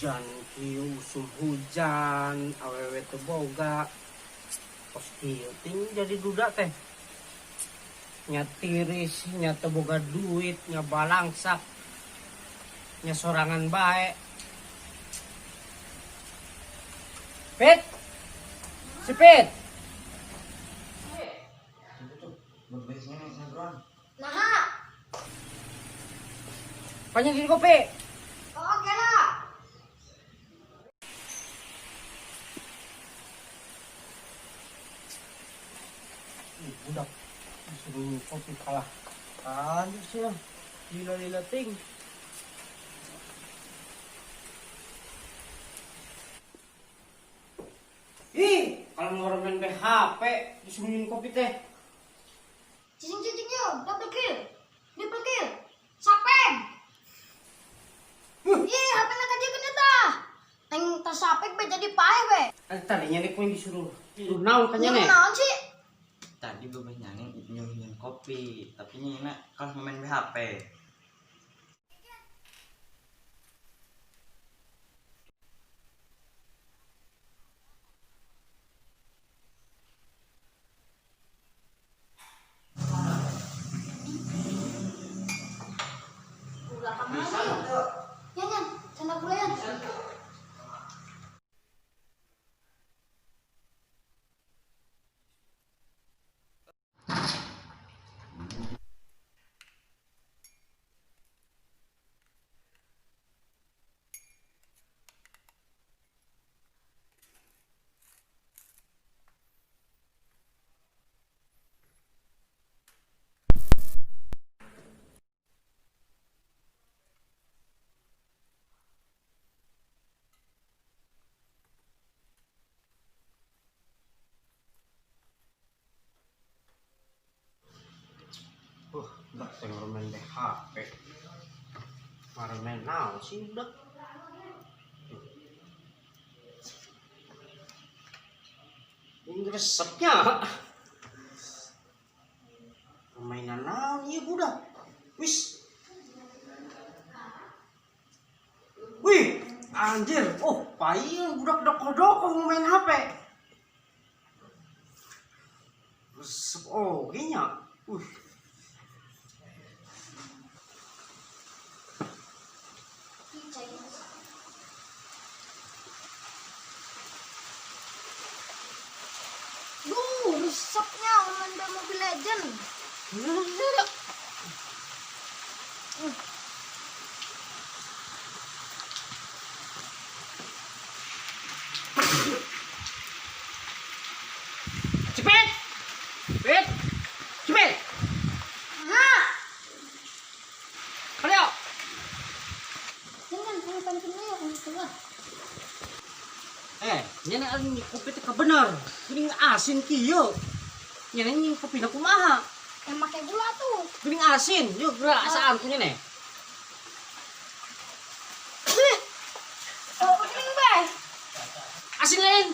Udan kieu usum hujan awewe teu boga pos kieu ting jadi duda teh nya tiris nya teu boga duit nya balangsak nya sorangan bae. Pit si Pit Nah, panyakin kopi. oke lah. Budak disuruh kopi kalah aja sih lah lila-lila ting. Ih, kalau mau main HP disuruhin kopi teh. Cicing yuk, double kill, sapeng. Ih, HP nak dia kena tah. Teng tas sapeng be jadi pae be. Tadinya nih pun disuruh naon kanya nih. Naon sih? Tadi gue nyanyi nyuruhin kopi, tapi nyina kalau main HP. Udah kemana ya? Nyan, sana kuliah. Udah saya main HP. Marah main naon sih udah. Ini resepnya. Permainan naon ieu budak. Wis. Wih, anjir. Oh, paling budak doko-doko main HP. Resep nya. Rusaknya main Mobile Legend. Cepet. Cepet. Cepet. Nah, Ayo. jangan pancing ya kan keluar. Nyana ini kopi teh bener. Geuning asin kieu. Nyana ini kopi na kumaha? Yang pakai gula tuh. Geuning asin. Yuk, geura asaan ku nyana. Oh, pakai be. Asin lain.